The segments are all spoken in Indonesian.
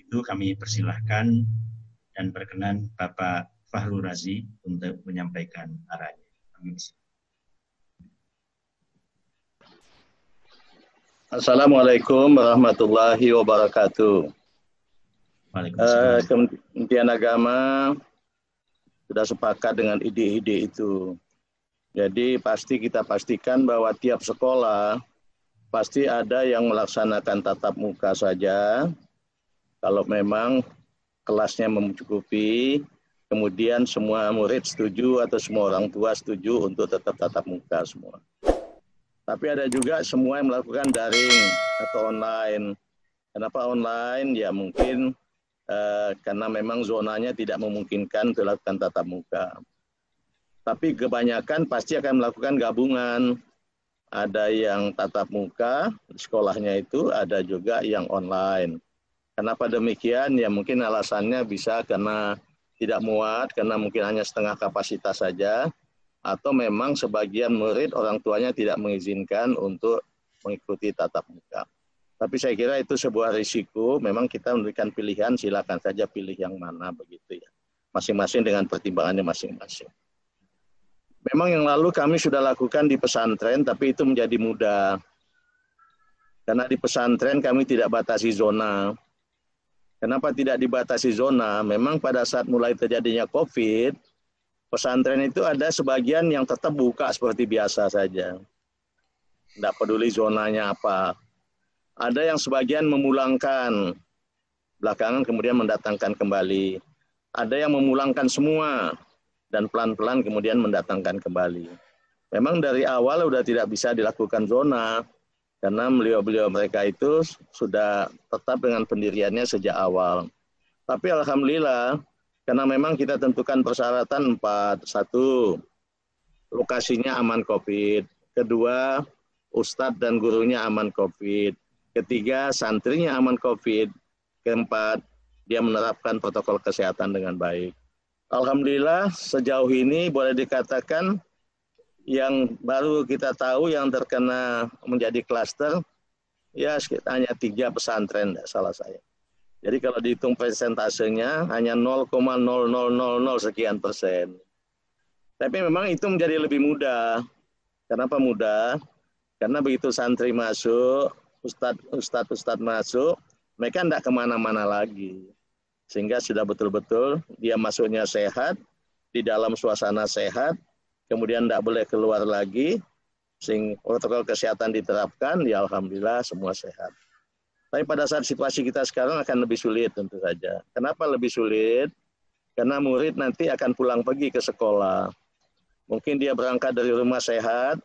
itu kami persilahkan dan berkenan Bapak Fahru Razi untuk menyampaikan arahannya. Assalamualaikum warahmatullahi wabarakatuh. Waalaikumsalam. Kementerian Agama sudah sepakat dengan ide-ide itu. Jadi pasti kita pastikan bahwa tiap sekolah pasti ada yang melaksanakan tatap muka saja. Kalau memang kelasnya mencukupi, kemudian semua murid setuju atau semua orang tua setuju untuk tetap tatap muka semua. Tapi ada juga semua yang melakukan daring atau online. Kenapa online? Ya mungkin karena memang zonanya tidak memungkinkan untuk melakukan tatap muka. Tapi kebanyakan pasti akan melakukan gabungan. Ada yang tatap muka di sekolahnya itu, ada juga yang online. Kenapa demikian? Ya mungkin alasannya bisa karena tidak muat, karena mungkin hanya setengah kapasitas saja, atau memang sebagian murid orang tuanya tidak mengizinkan untuk mengikuti tatap muka. Tapi saya kira itu sebuah risiko, memang kita memberikan pilihan, silakan saja pilih yang mana begitu ya. Masing-masing dengan pertimbangannya masing-masing. Memang yang lalu kami sudah lakukan di pesantren, tapi itu menjadi mudah. Karena di pesantren kami tidak batasi zona. Kenapa tidak dibatasi zona? Memang pada saat mulai terjadinya COVID, pesantren itu ada sebagian yang tetap buka seperti biasa saja. Tidak peduli zonanya apa. Ada yang sebagian memulangkan, belakangan kemudian mendatangkan kembali. Ada yang memulangkan semua, dan pelan-pelan kemudian mendatangkan kembali. Memang dari awal sudah tidak bisa dilakukan zona, karena beliau-beliau mereka itu sudah tetap dengan pendiriannya sejak awal. Tapi alhamdulillah, karena memang kita tentukan persyaratan 4. 1, lokasinya aman COVID. 2, ustadz dan gurunya aman COVID. 3, santrinya aman COVID. 4, dia menerapkan protokol kesehatan dengan baik. Alhamdulillah sejauh ini boleh dikatakan yang baru kita tahu yang terkena menjadi klaster, ya hanya 3 pesantren, tidak salah saya. Jadi kalau dihitung persentasenya hanya 0,0000 sekian persen. Tapi memang itu menjadi lebih mudah. Kenapa mudah? Karena begitu santri masuk, ustadz masuk, mereka tidak kemana-mana lagi. Sehingga sudah betul-betul dia masuknya sehat, di dalam suasana sehat, kemudian tidak boleh keluar lagi, sehingga protokol kesehatan diterapkan, ya alhamdulillah semua sehat. Tapi pada saat situasi kita sekarang akan lebih sulit tentu saja. Kenapa lebih sulit? Karena murid nanti akan pulang pergi ke sekolah. Mungkin dia berangkat dari rumah sehat,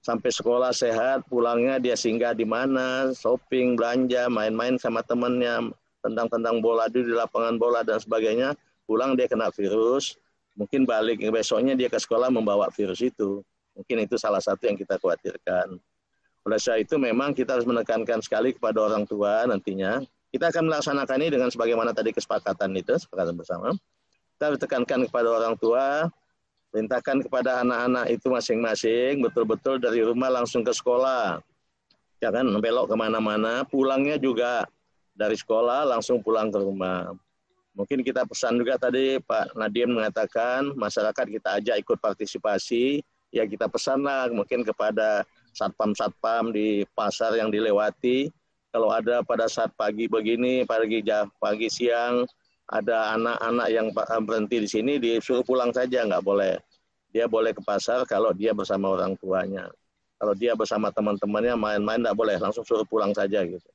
sampai sekolah sehat, pulangnya dia singgah di mana, shopping, belanja, main-main sama temannya, tendang-tendang bola di lapangan bola dan sebagainya, pulang dia kena virus, mungkin balik besoknya dia ke sekolah membawa virus itu. Mungkin itu salah satu yang kita khawatirkan. Oleh sebab itu memang kita harus menekankan sekali kepada orang tua nantinya. Kita akan melaksanakan ini dengan sebagaimana tadi kesepakatan itu, kesepakatan bersama. Kita harus tekankan kepada orang tua, perintahkan kepada anak-anak itu masing-masing, betul-betul dari rumah langsung ke sekolah. Jangan belok kemana-mana, pulangnya juga dari sekolah langsung pulang ke rumah. Mungkin kita pesan juga tadi Pak Nadiem mengatakan, masyarakat kita ajak ikut partisipasi, ya kita pesanlah mungkin kepada satpam-satpam di pasar yang dilewati, kalau ada pada saat pagi begini, pagi siang, ada anak-anak yang berhenti di sini, disuruh pulang saja, nggak boleh. Dia boleh ke pasar kalau dia bersama orang tuanya. Kalau dia bersama teman-temannya main-main, nggak boleh, langsung suruh pulang saja gitu.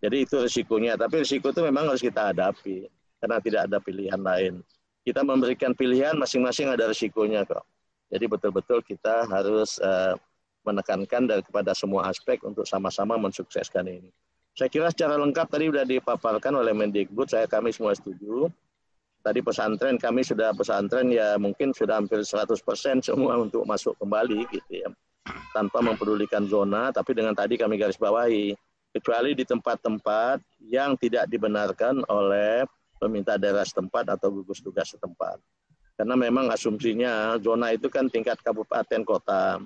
Jadi itu risikonya, tapi risiko itu memang harus kita hadapi, karena tidak ada pilihan lain. Kita memberikan pilihan, masing-masing ada risikonya kok. Jadi betul-betul kita harus menekankan kepada semua aspek untuk sama-sama mensukseskan ini. Saya kira secara lengkap tadi sudah dipaparkan oleh Mendikbud, kami semua setuju. Tadi pesantren, kami sudah pesantren ya mungkin sudah hampir 100% semua untuk masuk kembali gitu ya. Tanpa mempedulikan zona, tapi dengan tadi kami garis bawahi. Kecuali di tempat-tempat yang tidak dibenarkan oleh pemerintah daerah setempat atau gugus tugas setempat. Karena memang asumsinya zona itu kan tingkat kabupaten kota.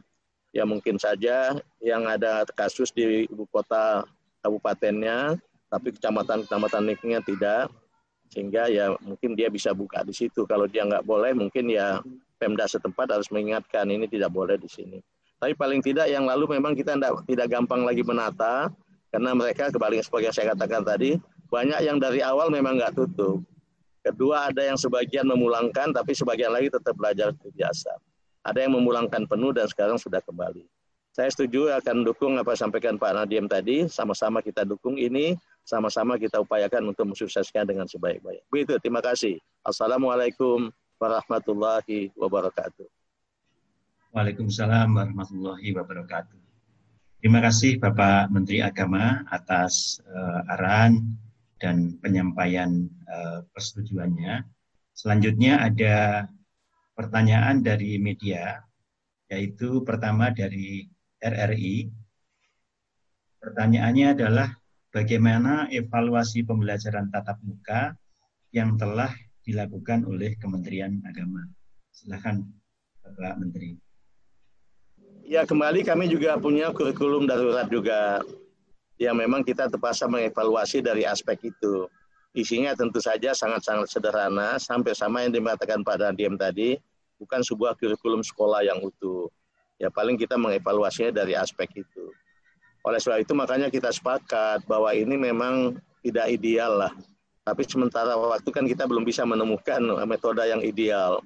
Ya mungkin saja yang ada kasus di ibu kota kabupatennya tapi kecamatan-kecamatan lainnya tidak, sehingga ya mungkin dia bisa buka di situ. Kalau dia nggak boleh, mungkin ya Pemda setempat harus mengingatkan ini tidak boleh di sini. Tapi paling tidak yang lalu memang kita tidak gampang lagi menata, karena mereka kembali seperti yang saya katakan tadi, banyak yang dari awal memang nggak tutup. Kedua, ada yang sebagian memulangkan, tapi sebagian lagi tetap belajar biasa. Ada yang memulangkan penuh dan sekarang sudah kembali. Saya setuju akan dukung apa sampaikan Pak Nadiem tadi, sama-sama kita dukung ini, sama-sama kita upayakan untuk mensukseskan dengan sebaik-baik. Begitu, terima kasih. Assalamualaikum warahmatullahi wabarakatuh. Waalaikumsalam warahmatullahi wabarakatuh. Terima kasih Bapak Menteri Agama atas arahan dan penyampaian persetujuannya. Selanjutnya ada pertanyaan dari media, yaitu pertama dari RRI. Pertanyaannya adalah bagaimana evaluasi pembelajaran tatap muka yang telah dilakukan oleh Kementerian Agama. Silakan Bapak Menteri. Ya, kembali kami juga punya kurikulum darurat juga. Ya, memang kita terpaksa mengevaluasi dari aspek itu. Isinya tentu saja sangat-sangat sederhana, sampai sama yang dikatakan Pak Nadiem tadi, bukan sebuah kurikulum sekolah yang utuh. Ya, paling kita mengevaluasinya dari aspek itu. Oleh sebab itu makanya kita sepakat bahwa ini memang tidak ideal lah. Tapi sementara waktu kan kita belum bisa menemukan metode yang ideal.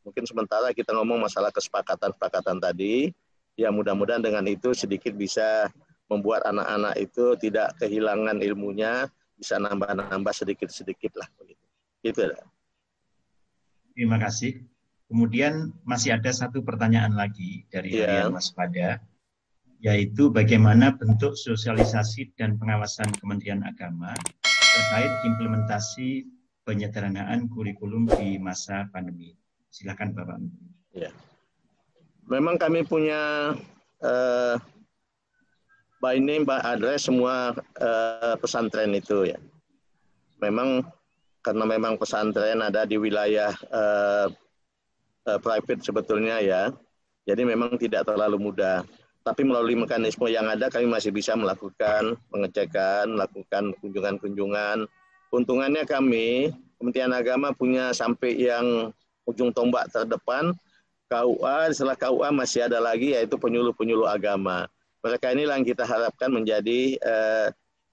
Mungkin sementara kita ngomong masalah kesepakatan-kesepakatan tadi, ya mudah-mudahan dengan itu sedikit bisa membuat anak-anak itu tidak kehilangan ilmunya, bisa nambah-nambah sedikit-sedikit lah. Gitu. Terima kasih. Kemudian masih ada satu pertanyaan lagi dari Harian Waspada, yaitu bagaimana bentuk sosialisasi dan pengawasan Kementerian Agama terkait implementasi penyederhanaan kurikulum di masa pandemi. Silakan Bapak Menteri. Ya. Memang kami punya by name, by address semua pesantren itu ya. Memang karena memang pesantren ada di wilayah private sebetulnya ya. Jadi memang tidak terlalu mudah. Tapi melalui mekanisme yang ada kami masih bisa melakukan pengecekan, melakukan kunjungan-kunjungan. Untungannya kami, Kementerian Agama punya sampai yang ujung tombak terdepan, KUA, setelah KUA masih ada lagi yaitu penyuluh-penyuluh agama. Mereka inilah yang kita harapkan menjadi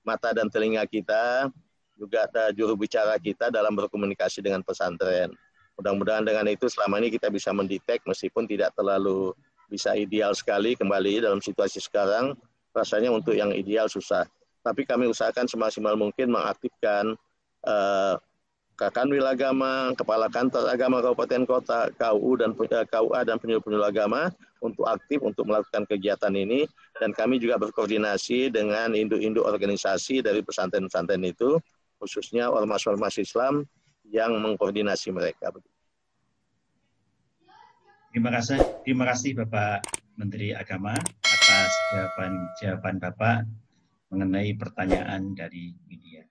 mata dan telinga kita, juga juru bicara kita dalam berkomunikasi dengan pesantren. Mudah-mudahan dengan itu selama ini kita bisa mendetek meskipun tidak terlalu bisa ideal sekali kembali dalam situasi sekarang, rasanya untuk yang ideal susah. Tapi kami usahakan semaksimal mungkin mengaktifkan Kanwil Agama, Kepala Kantor Agama Kabupaten Kota, KUA dan penyuluh-penyuluh agama untuk aktif untuk melakukan kegiatan ini. Dan kami juga berkoordinasi dengan induk-induk organisasi dari pesantren-pesantren itu, khususnya ormas-ormas Islam yang mengkoordinasi mereka. Terima kasih Bapak Menteri Agama atas jawaban Bapak mengenai pertanyaan dari media.